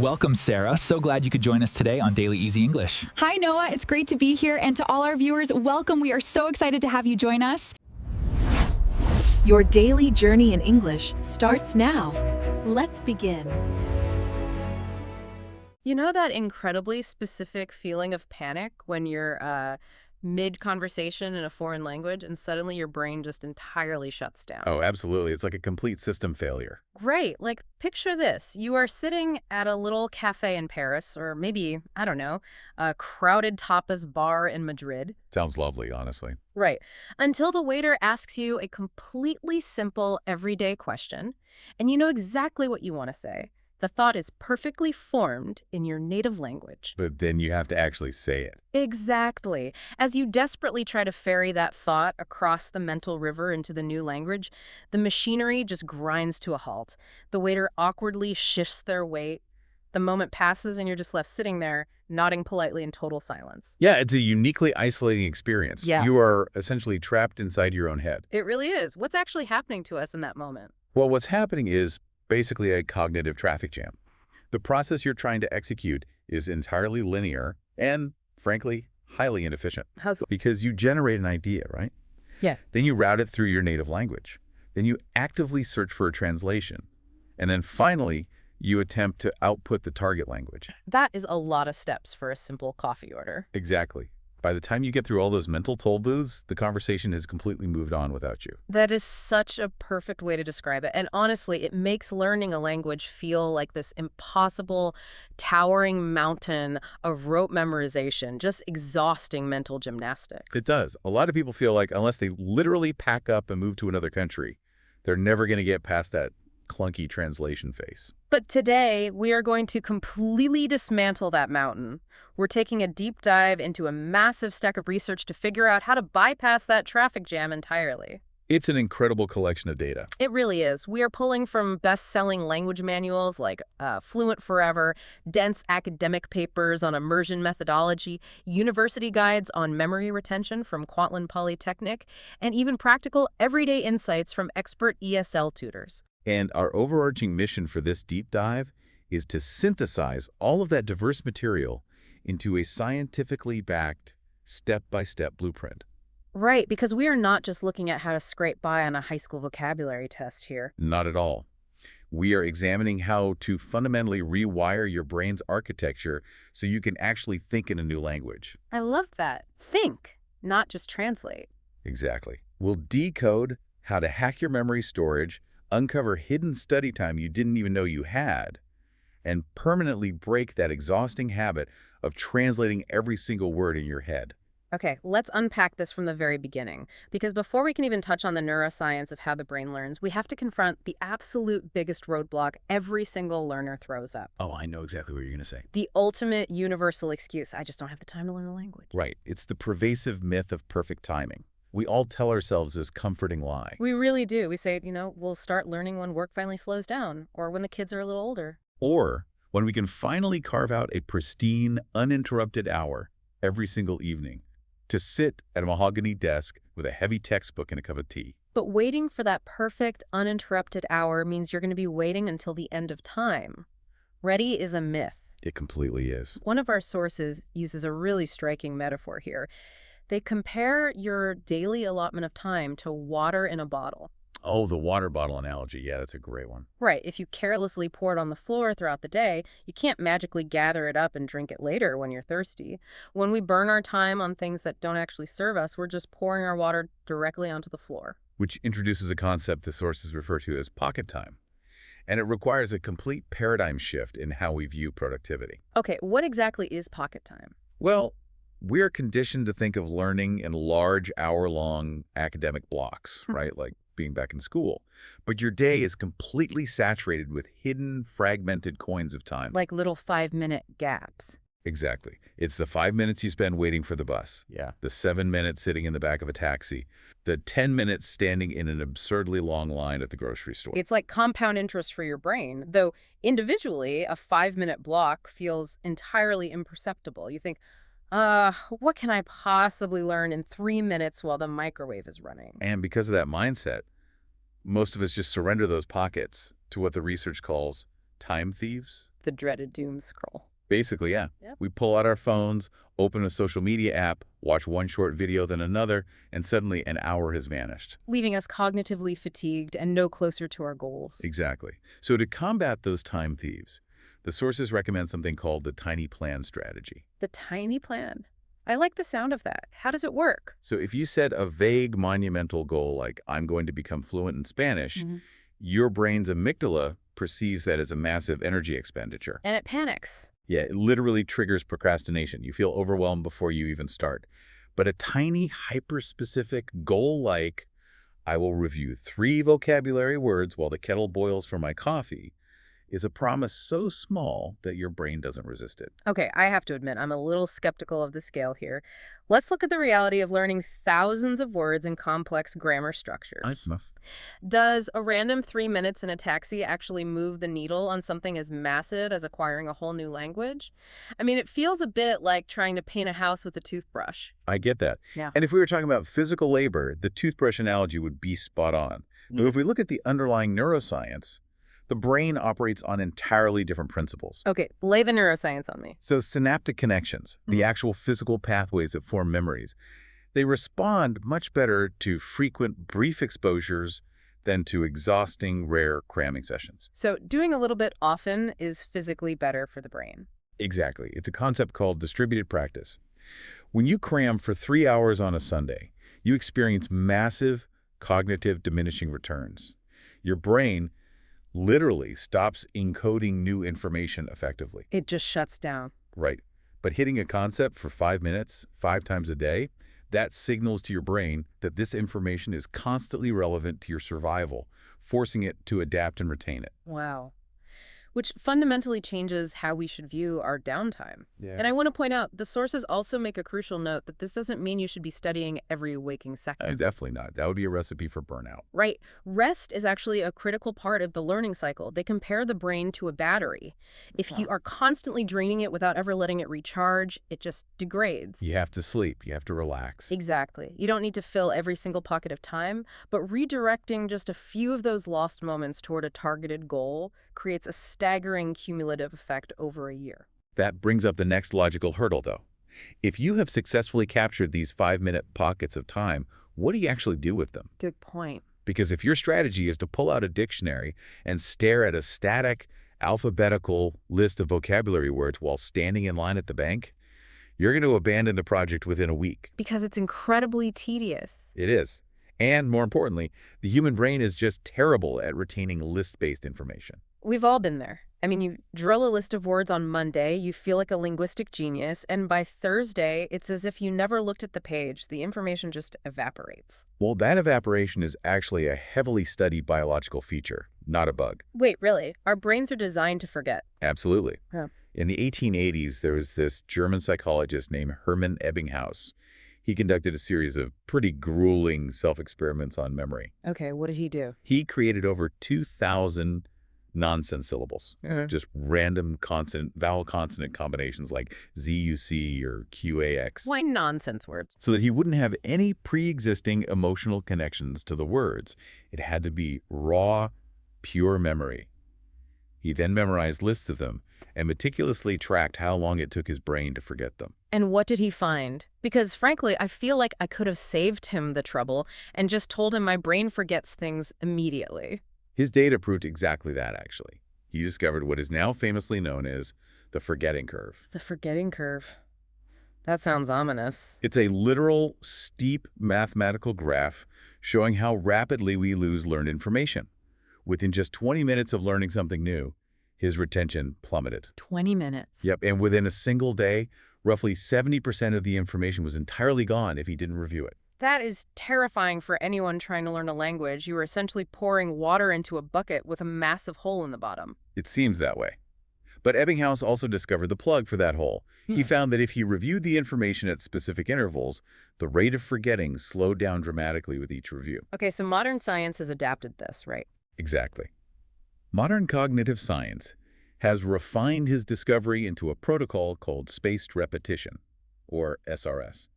Welcome, Sarah. So glad you could join us today on Daily Easy English. Hi, Noah. It's great to be here. And to all our viewers, welcome. We are so excited to have you join us. Your daily journey in English starts now. Let's begin. You know that incredibly specific feeling of panic when you're mid-conversation in a foreign language and suddenly your brain just entirely shuts down? Oh, absolutely. It's like a complete system failure. Great. Like, picture this. You are sitting at a little cafe in Paris, or maybe, I don't know, a crowded tapas bar in Madrid. Sounds lovely, honestly. Right. Until the waiter asks you a completely simple, everyday question, and you know exactly what you want to say. The thought is perfectly formed in your native language. But then you have to actually say it. Exactly. As you desperately try to ferry that thought across the mental river into the new language, the machinery just grinds to a halt. The waiter awkwardly shifts their weight. The moment passes and you're just left sitting there, nodding politely in total silence. Yeah, it's a uniquely isolating experience. Yeah. You are essentially trapped inside your own head. It really is. What's actually happening to us in that moment? Well, what's happening is basically a cognitive traffic jam. The process you're trying to execute is entirely linear and, frankly, highly inefficient. Because you generate an idea, right? Yeah. Then you route it through your native language. Then you actively search for a translation. And then finally, you attempt to output the target language. That is a lot of steps for a simple coffee order. Exactly. By the time you get through all those mental toll booths, the conversation has completely moved on without you. That is such a perfect way to describe it. And honestly, it makes learning a language feel like this impossible, towering mountain of rote memorization, just exhausting mental gymnastics. It does. A lot of people feel like unless they literally pack up and move to another country, they're never going to get past that clunky translation phase. But today, we are going to completely dismantle that mountain. We're taking a deep dive into a massive stack of research to figure out how to bypass that traffic jam entirely. It's an incredible collection of data. It really is. We are pulling from best-selling language manuals like Fluent Forever, dense academic papers on immersion methodology, university guides on memory retention from Kwantlen Polytechnic, and even practical everyday insights from expert ESL tutors. And our overarching mission for this deep dive is to synthesize all of that diverse material into a scientifically backed, step-by-step blueprint. Right, because we are not just looking at how to scrape by on a high school vocabulary test here. Not at all. We are examining how to fundamentally rewire your brain's architecture so you can actually think in a new language. I love that. Think, not just translate. Exactly. We'll decode how to hack your memory storage, uncover hidden study time you didn't even know you had, and permanently break that exhausting habit of translating every single word in your head. Okay, let's unpack this from the very beginning, because before we can even touch on the neuroscience of how the brain learns, we have to confront the absolute biggest roadblock every single learner throws up. Oh, I know exactly what you're going to say. The ultimate universal excuse, I just don't have the time to learn a language. Right. It's the pervasive myth of perfect timing. We all tell ourselves this comforting lie. We really do. We say, we'll start learning when work finally slows down, or when the kids are a little older. Or when we can finally carve out a pristine, uninterrupted hour every single evening to sit at a mahogany desk with a heavy textbook and a cup of tea. But waiting for that perfect, uninterrupted hour means you're going to be waiting until the end of time. Ready is a myth. It completely is. One of our sources uses a really striking metaphor here. They compare your daily allotment of time to water in a bottle. Oh, the water bottle analogy. Yeah, that's a great one. Right. If you carelessly pour it on the floor throughout the day, you can't magically gather it up and drink it later when you're thirsty. When we burn our time on things that don't actually serve us, we're just pouring our water directly onto the floor. Which introduces a concept the sources refer to as pocket time. And it requires a complete paradigm shift in how we view productivity. Okay, what exactly is pocket time? Well, we are conditioned to think of learning in large hour-long academic blocks, right? Like being back in school. But your day is completely saturated with hidden, fragmented coins of time. Like little 5-minute gaps. Exactly. It's the 5 minutes you spend waiting for the bus. Yeah. The 7 minutes sitting in the back of a taxi. The 10 minutes standing in an absurdly long line at the grocery store. It's like compound interest for your brain, though individually, a 5-minute block feels entirely imperceptible. You think, what can I possibly learn in 3 minutes while the microwave is running? And because of that mindset, most of us just surrender those pockets to what the research calls time thieves. The dreaded doom scroll. Basically, yeah. Yep. We pull out our phones, open a social media app, watch one short video then another, and suddenly an hour has vanished. Leaving us cognitively fatigued and no closer to our goals. Exactly. So to combat those time thieves, the sources recommend something called the tiny plan strategy. The tiny plan. I like the sound of that. How does it work? So if you set a vague monumental goal like I'm going to become fluent in Spanish, your brain's amygdala perceives that as a massive energy expenditure. And it panics. Yeah, it literally triggers procrastination. You feel overwhelmed before you even start. But a tiny, hyper-specific goal like, I will review 3 vocabulary words while the kettle boils for my coffee, is a promise so small that your brain doesn't resist it. Okay, I have to admit, I'm a little skeptical of the scale here. Let's look at the reality of learning thousands of words in complex grammar structures. Enough. Does a random 3 minutes in a taxi actually move the needle on something as massive as acquiring a whole new language? I mean, it feels a bit like trying to paint a house with a toothbrush. I get that. Yeah. And if we were talking about physical labor, the toothbrush analogy would be spot on. But if we look at the underlying neuroscience, the brain operates on entirely different principles. Okay, lay the neuroscience on me. So synaptic connections, the actual physical pathways that form memories, they respond much better to frequent, brief exposures than to exhausting, rare cramming sessions. So doing a little bit often is physically better for the brain. Exactly. It's a concept called distributed practice. When you cram for 3 hours on a Sunday, you experience massive cognitive diminishing returns. Your brain literally stops encoding new information effectively. It just shuts down. Right. But hitting a concept for 5 minutes, 5 times a day, that signals to your brain that this information is constantly relevant to your survival, forcing it to adapt and retain it. Wow. Which fundamentally changes how we should view our downtime. Yeah. And I want to point out, the sources also make a crucial note that this doesn't mean you should be studying every waking second. Definitely not. That would be a recipe for burnout. Right. Rest is actually a critical part of the learning cycle. They compare the brain to a battery. If you are constantly draining it without ever letting it recharge, it just degrades. You have to sleep. You have to relax. Exactly. You don't need to fill every single pocket of time, but redirecting just a few of those lost moments toward a targeted goal creates a staggering cumulative effect over a year. That brings up the next logical hurdle, though. If you have successfully captured these 5-minute pockets of time, what do you actually do with them? Good point. Because if your strategy is to pull out a dictionary and stare at a static, alphabetical list of vocabulary words while standing in line at the bank, you're going to abandon the project within a week. Because it's incredibly tedious. It is. And more importantly, the human brain is just terrible at retaining list-based information. We've all been there. I mean, you drill a list of words on Monday, you feel like a linguistic genius, and by Thursday, it's as if you never looked at the page. The information just evaporates. Well, that evaporation is actually a heavily studied biological feature, not a bug. Wait, really? Our brains are designed to forget. Absolutely. Yeah. In the 1880s, there was this German psychologist named Hermann Ebbinghaus. He conducted a series of pretty grueling self-experiments on memory. Okay, what did he do? He created over 2,000 nonsense syllables, just random consonant, vowel-consonant combinations like ZUC or QAX, Why nonsense words? so that he wouldn't have any pre-existing emotional connections to the words. It had to be raw, pure memory. He then memorized lists of them and meticulously tracked how long it took his brain to forget them. And what did he find? Because frankly, I feel like I could have saved him the trouble and just told him my brain forgets things immediately. His data proved exactly that, actually. He discovered what is now famously known as the forgetting curve. The forgetting curve. That sounds ominous. It's a literal, steep mathematical graph showing how rapidly we lose learned information. Within just 20 minutes of learning something new, his retention plummeted. 20 minutes. Yep, and within a single day, roughly 70% of the information was entirely gone if he didn't review it. That is terrifying for anyone trying to learn a language. You are essentially pouring water into a bucket with a massive hole in the bottom. It seems that way. But Ebbinghaus also discovered the plug for that hole. He found that if he reviewed the information at specific intervals, the rate of forgetting slowed down dramatically with each review. Okay, so modern science has adapted this, right? Exactly. Modern cognitive science has refined his discovery into a protocol called spaced repetition, or SRS.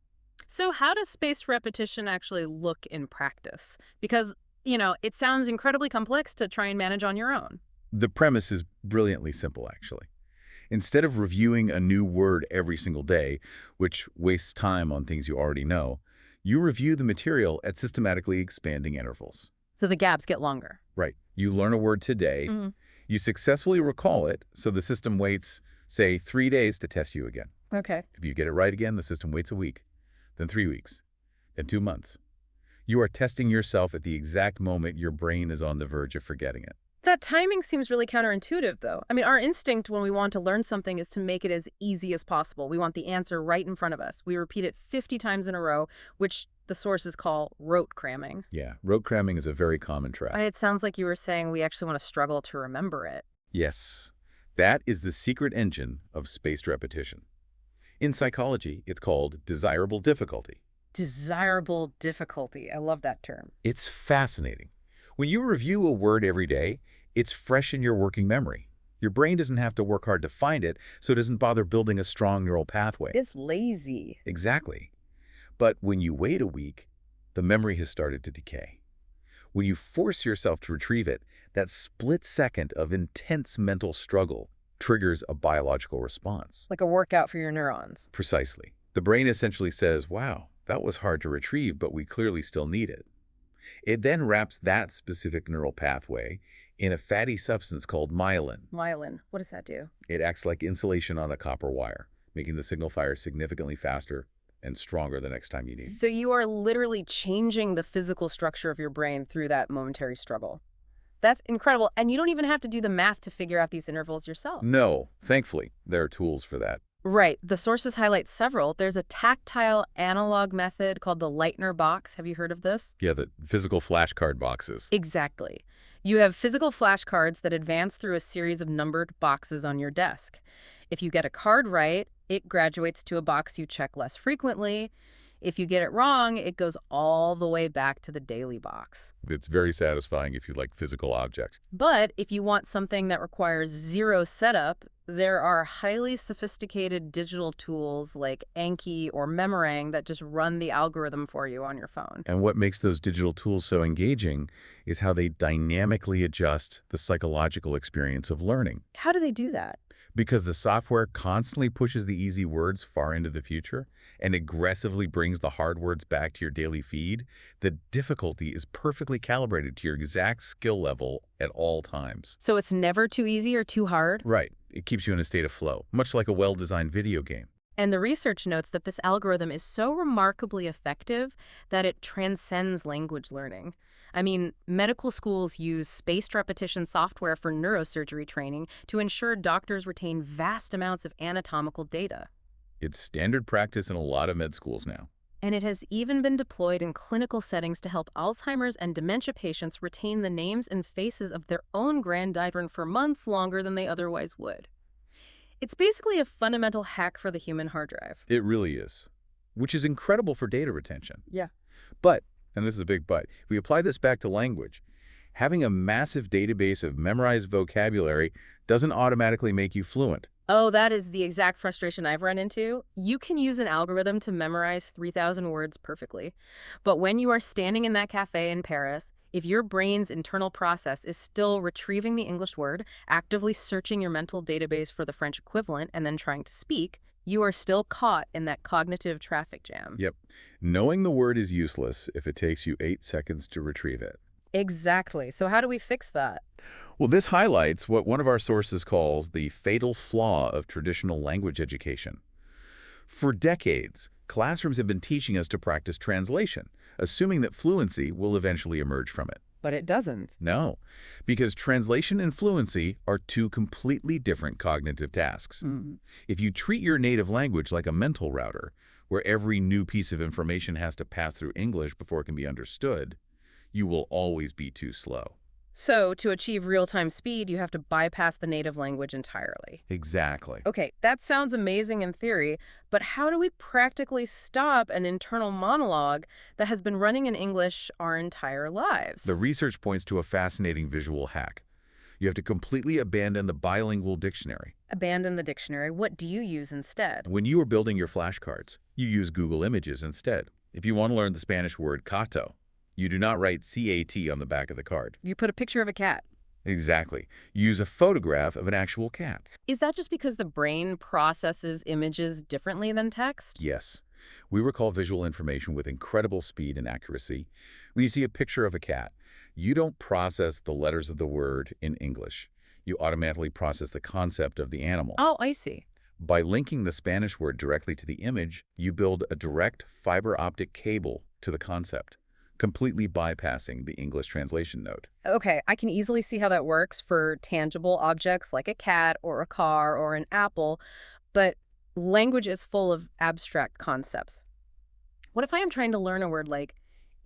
So how does spaced repetition actually look in practice? Because, it sounds incredibly complex to try and manage on your own. The premise is brilliantly simple, actually. Instead of reviewing a new word every single day, which wastes time on things you already know, you review the material at systematically expanding intervals. So the gaps get longer. Right. You learn a word today, you successfully recall it, so the system waits, say, 3 days to test you again. Okay. If you get it right again, the system waits a week, then 3 weeks, then 2 months. You are testing yourself at the exact moment your brain is on the verge of forgetting it. That timing seems really counterintuitive, though. I mean, our instinct when we want to learn something is to make it as easy as possible. We want the answer right in front of us. We repeat it 50 times in a row, which the sources call rote cramming. Yeah, rote cramming is a very common trap. And it sounds like you were saying we actually want to struggle to remember it. Yes, that is the secret engine of spaced repetition. In psychology, it's called desirable difficulty. Desirable difficulty. I love that term. It's fascinating. When you review a word every day, it's fresh in your working memory. Your brain doesn't have to work hard to find it, so it doesn't bother building a strong neural pathway. It's lazy. Exactly. But when you wait a week, the memory has started to decay. When you force yourself to retrieve it, that split second of intense mental struggle triggers a biological response. Like a workout for your neurons. Precisely. The brain essentially says, wow, that was hard to retrieve, but we clearly still need it. It then wraps that specific neural pathway in a fatty substance called myelin. Myelin. What does that do? It acts like insulation on a copper wire, making the signal fire significantly faster and stronger the next time you need. So you are literally changing the physical structure of your brain through that momentary struggle. That's incredible. And you don't even have to do the math to figure out these intervals yourself. No, thankfully, there are tools for that. Right. The sources highlight several. There's a tactile analog method called the Leitner box. Have you heard of this? Yeah, the physical flashcard boxes. Exactly. You have physical flashcards that advance through a series of numbered boxes on your desk. If you get a card right, it graduates to a box you check less frequently. If you get it wrong, it goes all the way back to the daily box. It's very satisfying if you like physical objects. But if you want something that requires zero setup, there are highly sophisticated digital tools like Anki or Memorang that just run the algorithm for you on your phone. And what makes those digital tools so engaging is how they dynamically adjust the psychological experience of learning. How do they do that? Because the software constantly pushes the easy words far into the future and aggressively brings the hard words back to your daily feed, the difficulty is perfectly calibrated to your exact skill level at all times. So it's never too easy or too hard? Right. It keeps you in a state of flow, much like a well-designed video game. And the research notes that this algorithm is so remarkably effective that it transcends language learning. I mean, medical schools use spaced repetition software for neurosurgery training to ensure doctors retain vast amounts of anatomical data. It's standard practice in a lot of med schools now. And it has even been deployed in clinical settings to help Alzheimer's and dementia patients retain the names and faces of their own grandchildren for months longer than they otherwise would. It's basically a fundamental hack for the human hard drive. It really is, which is incredible for data retention. Yeah. But, and this is a big but, if we apply this back to language, having a massive database of memorized vocabulary doesn't automatically make you fluent. Oh, that is the exact frustration I've run into. You can use an algorithm to memorize 3,000 words perfectly. But when you are standing in that cafe in Paris, if your brain's internal process is still retrieving the English word, actively searching your mental database for the French equivalent, and then trying to speak, you are still caught in that cognitive traffic jam. Yep. Knowing the word is useless if it takes you 8 seconds to retrieve it. Exactly. So how do we fix that? Well, this highlights what one of our sources calls the fatal flaw of traditional language education. For decades, classrooms have been teaching us to practice translation, assuming that fluency will eventually emerge from it. But it doesn't. No, because translation and fluency are two completely different cognitive tasks. If you treat your native language like a mental router, where every new piece of information has to pass through English before it can be understood, you will always be too slow. So to achieve real-time speed, you have to bypass the native language entirely. Exactly. Okay, that sounds amazing in theory, but how do we practically stop an internal monologue that has been running in English our entire lives? The research points to a fascinating visual hack. You have to completely abandon the bilingual dictionary. Abandon the dictionary. What do you use instead? When you are building your flashcards, you use Google Images instead. If you want to learn the Spanish word cato, you do not write CAT on the back of the card. You put a picture of a cat. Exactly. Use a photograph of an actual cat. Is that just because the brain processes images differently than text? Yes. We recall visual information with incredible speed and accuracy. When you see a picture of a cat, you don't process the letters of the word in English. You automatically process the concept of the animal. Oh, I see. By linking the Spanish word directly to the image, you build a direct fiber optic cable to the concept, completely bypassing the English translation node. Okay, I can easily see how that works for tangible objects like a cat or a car or an apple, but language is full of abstract concepts. What if I am trying to learn a word like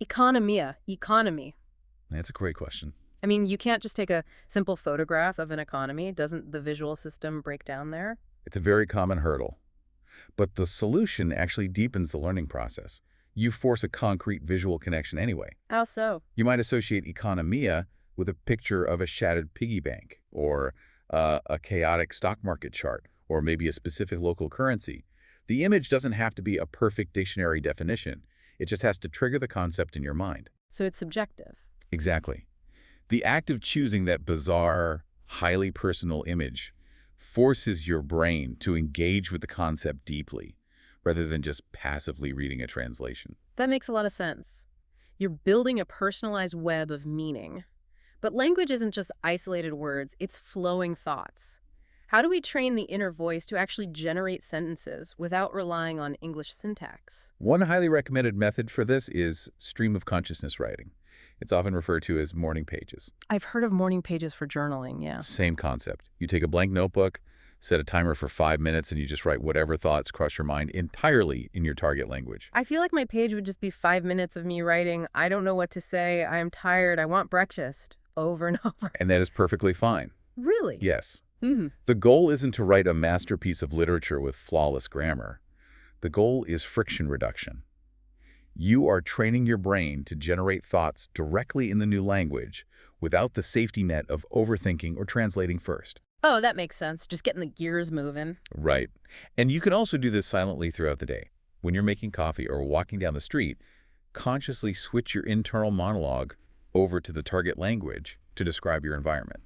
economia, economy? That's a great question. I mean, you can't just take a simple photograph of an economy. Doesn't the visual system break down there? It's a very common hurdle. But the solution actually deepens the learning process. You force a concrete visual connection anyway. How so? You might associate economia with a picture of a shattered piggy bank, or a chaotic stock market chart, or maybe a specific local currency. The image doesn't have to be a perfect dictionary definition. It just has to trigger the concept in your mind. So it's subjective. Exactly. The act of choosing that bizarre, highly personal image forces your brain to engage with the concept deeply, rather than just passively reading a translation. That makes a lot of sense. You're building a personalized web of meaning. But language isn't just isolated words, it's flowing thoughts. How do we train the inner voice to actually generate sentences without relying on English syntax? One highly recommended method for this is stream of consciousness writing. It's often referred to as morning pages. I've heard of morning pages for journaling, yeah. Same concept. You take a blank notebook, set a timer for 5 minutes, and you just write whatever thoughts cross your mind entirely in your target language. I feel like my page would just be 5 minutes of me writing, I don't know what to say, I am tired, I want breakfast, over and over. And that is perfectly fine. Really? Yes. Mm-hmm. The goal isn't to write a masterpiece of literature with flawless grammar. The goal is friction reduction. You are training your brain to generate thoughts directly in the new language without the safety net of overthinking or translating first. Oh, that makes sense. Just getting the gears moving. Right. And you can also do this silently throughout the day. When you're making coffee or walking down the street, consciously switch your internal monologue over to the target language to describe your environment.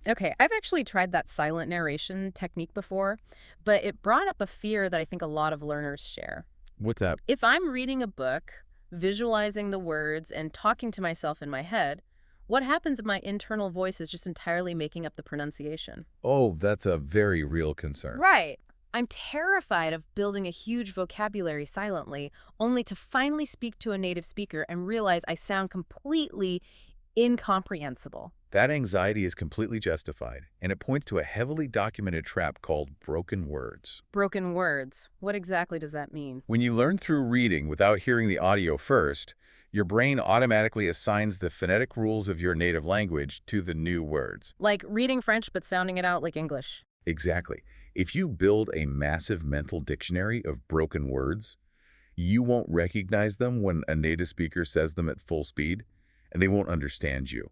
Okay, I've actually tried that silent narration technique before, but it brought up a fear that I think a lot of learners share. What's that? If I'm reading a book, visualizing the words, and talking to myself in my head, what happens if my internal voice is just entirely making up the pronunciation? Oh, that's a very real concern. Right. I'm terrified of building a huge vocabulary silently, only to finally speak to a native speaker and realize I sound completely incomprehensible. That anxiety is completely justified, and it points to a heavily documented trap called broken words. Broken words. What exactly does that mean? When you learn through reading without hearing the audio first, your brain automatically assigns the phonetic rules of your native language to the new words. Like reading French but sounding it out like English. Exactly. If you build a massive mental dictionary of broken words, you won't recognize them when a native speaker says them at full speed, and they won't understand you.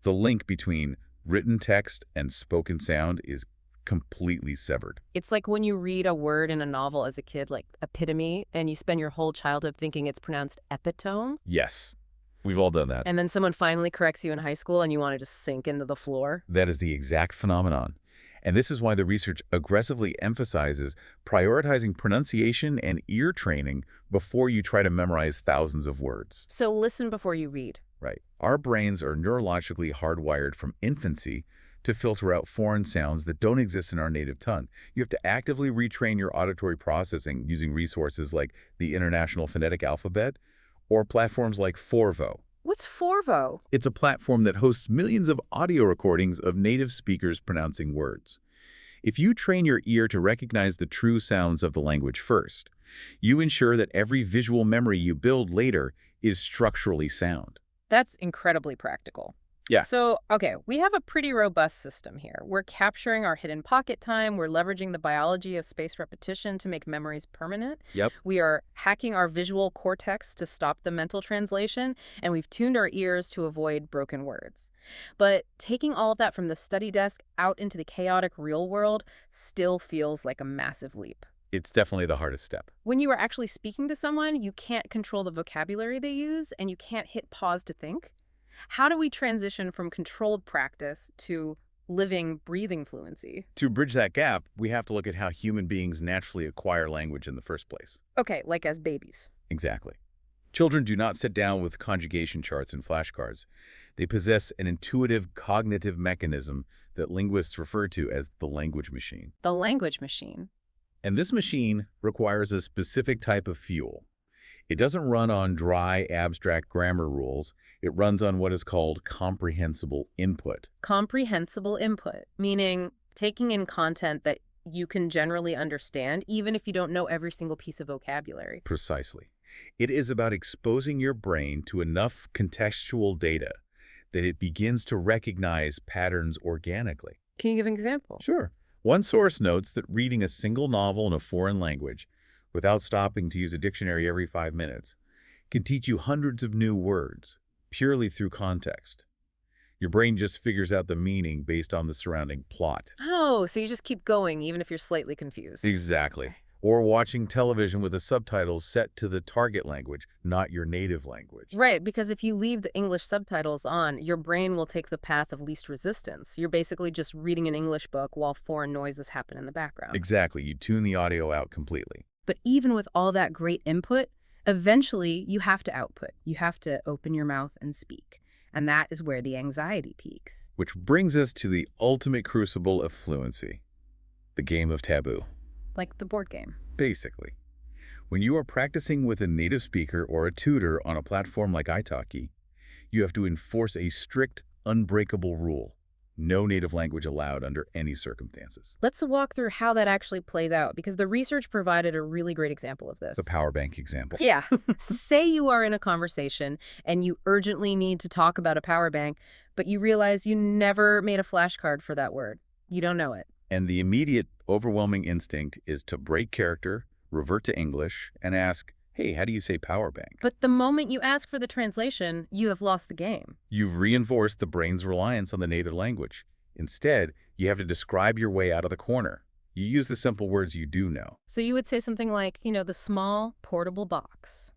The link between written text and spoken sound is completely severed. It's like when you read a word in a novel as a kid, like epitome, and you spend your whole childhood thinking it's pronounced epitome. Yes, we've all done that. And then someone finally corrects you in high school and you want to just sink into the floor. That is the exact phenomenon. And this is why the research aggressively emphasizes prioritizing pronunciation and ear training before you try to memorize thousands of words. So listen before you read. Right. Our brains are neurologically hardwired from infancy to filter out foreign sounds that don't exist in our native tongue. You have to actively retrain your auditory processing using resources like the International Phonetic Alphabet or platforms like Forvo. What's Forvo? It's a platform that hosts millions of audio recordings of native speakers pronouncing words. If you train your ear to recognize the true sounds of the language first, you ensure that every visual memory you build later is structurally sound. That's incredibly practical. Yeah. So, okay, we have a pretty robust system here. We're capturing our hidden pocket time. We're leveraging the biology of spaced repetition to make memories permanent. Yep. We are hacking our visual cortex to stop the mental translation, and we've tuned our ears to avoid broken words. But taking all of that from the study desk out into the chaotic real world still feels like a massive leap. It's definitely the hardest step. When you are actually speaking to someone, you can't control the vocabulary they use, and you can't hit pause to think. How do we transition from controlled practice to living, breathing fluency? To bridge that gap, we have to look at how human beings naturally acquire language in the first place. Okay, like as babies. Exactly. Children do not sit down with conjugation charts and flashcards. They possess an intuitive cognitive mechanism that linguists refer to as the language machine. The language machine. And this machine requires a specific type of fuel. It doesn't run on dry, abstract grammar rules. It runs on what is called comprehensible input. Comprehensible input, meaning taking in content that you can generally understand, even if you don't know every single piece of vocabulary. Precisely. It is about exposing your brain to enough contextual data that it begins to recognize patterns organically. Can you give an example? Sure. One source notes that reading a single novel in a foreign language, without stopping to use a dictionary every 5 minutes, can teach you hundreds of new words, purely through context. Your brain just figures out the meaning based on the surrounding plot. Oh, so you just keep going even if you're slightly confused. Exactly. Or watching television with the subtitles set to the target language, not your native language. Right, because if you leave the English subtitles on, your brain will take the path of least resistance. You're basically just reading an English book while foreign noises happen in the background. Exactly. You tune the audio out completely. But even with all that great input, eventually you have to output. You have to open your mouth and speak. And that is where the anxiety peaks. Which brings us to the ultimate crucible of fluency, the game of taboo. Like the board game. Basically, when you are practicing with a native speaker or a tutor on a platform like italki, you have to enforce a strict, unbreakable rule. No native language allowed under any circumstances. Let's walk through how that actually plays out, because the research provided a really great example of this. It's a power bank example. Yeah. Say you are in a conversation and you urgently need to talk about a power bank, but you realize you never made a flashcard for that word. You don't know it. And the immediate, overwhelming instinct is to break character, revert to English, and ask, hey, how do you say power bank? But the moment you ask for the translation, you have lost the game. You've reinforced the brain's reliance on the native language. Instead, you have to describe your way out of the corner. You use the simple words you do know. So you would say something like, the small portable box,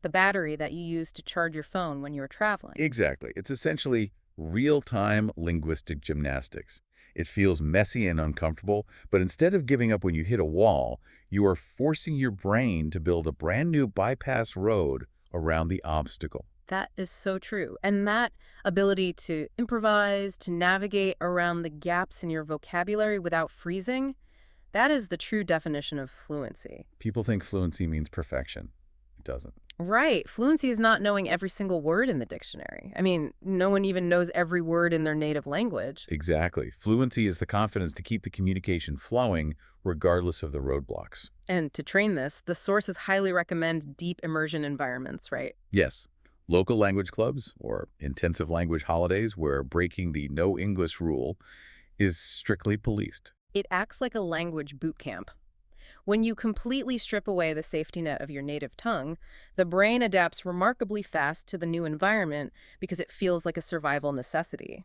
the battery that you use to charge your phone when you're traveling. Exactly. It's essentially real-time linguistic gymnastics. It feels messy and uncomfortable, but instead of giving up when you hit a wall, you are forcing your brain to build a brand new bypass road around the obstacle. That is so true. And that ability to improvise, to navigate around the gaps in your vocabulary without freezing, that is the true definition of fluency. People think fluency means perfection. It doesn't. Right. Fluency is not knowing every single word in the dictionary. I mean, no one even knows every word in their native language. Exactly. Fluency is the confidence to keep the communication flowing regardless of the roadblocks. And to train this, the sources highly recommend deep immersion environments, right? Yes. Local language clubs or intensive language holidays where breaking the no English rule is strictly policed. It acts like a language boot camp. When you completely strip away the safety net of your native tongue, the brain adapts remarkably fast to the new environment because it feels like a survival necessity.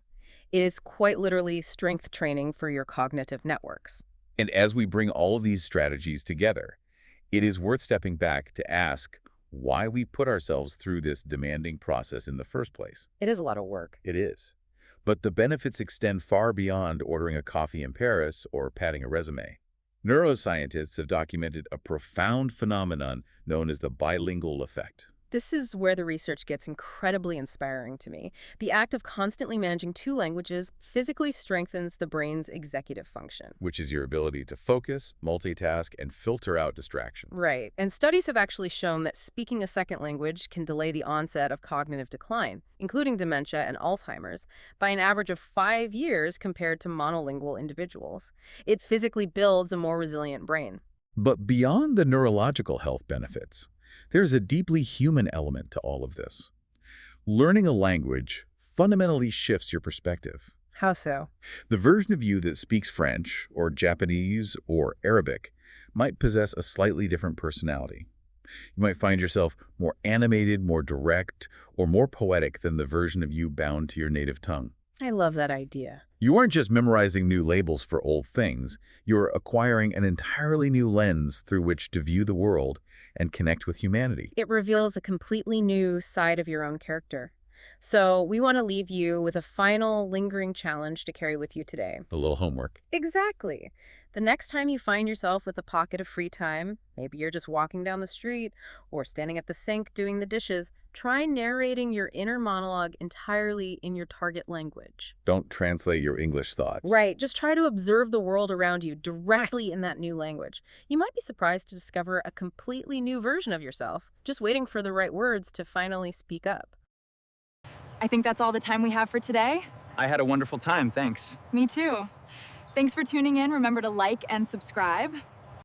It is quite literally strength training for your cognitive networks. And as we bring all of these strategies together, it is worth stepping back to ask why we put ourselves through this demanding process in the first place. It is a lot of work. It is. But the benefits extend far beyond ordering a coffee in Paris or padding a resume. Neuroscientists have documented a profound phenomenon known as the bilingual effect. This is where the research gets incredibly inspiring to me. The act of constantly managing two languages physically strengthens the brain's executive function. Which is your ability to focus, multitask, and filter out distractions. Right. And studies have actually shown that speaking a second language can delay the onset of cognitive decline, including dementia and Alzheimer's, by an average of 5 years compared to monolingual individuals. It physically builds a more resilient brain. But beyond the neurological health benefits, there's a deeply human element to all of this. Learning a language fundamentally shifts your perspective. How so? The version of you that speaks French or Japanese or Arabic might possess a slightly different personality. You might find yourself more animated, more direct, or more poetic than the version of you bound to your native tongue. I love that idea. You aren't just memorizing new labels for old things. You're acquiring an entirely new lens through which to view the world and connect with humanity. It reveals a completely new side of your own character. So we want to leave you with a final lingering challenge to carry with you today. A little homework. Exactly. The next time you find yourself with a pocket of free time, maybe you're just walking down the street or standing at the sink doing the dishes, try narrating your inner monologue entirely in your target language. Don't translate your English thoughts. Right. Just try to observe the world around you directly in that new language. You might be surprised to discover a completely new version of yourself, just waiting for the right words to finally speak up. I think that's all the time we have for today. I had a wonderful time, thanks. Me too. Thanks for tuning in. Remember to like and subscribe.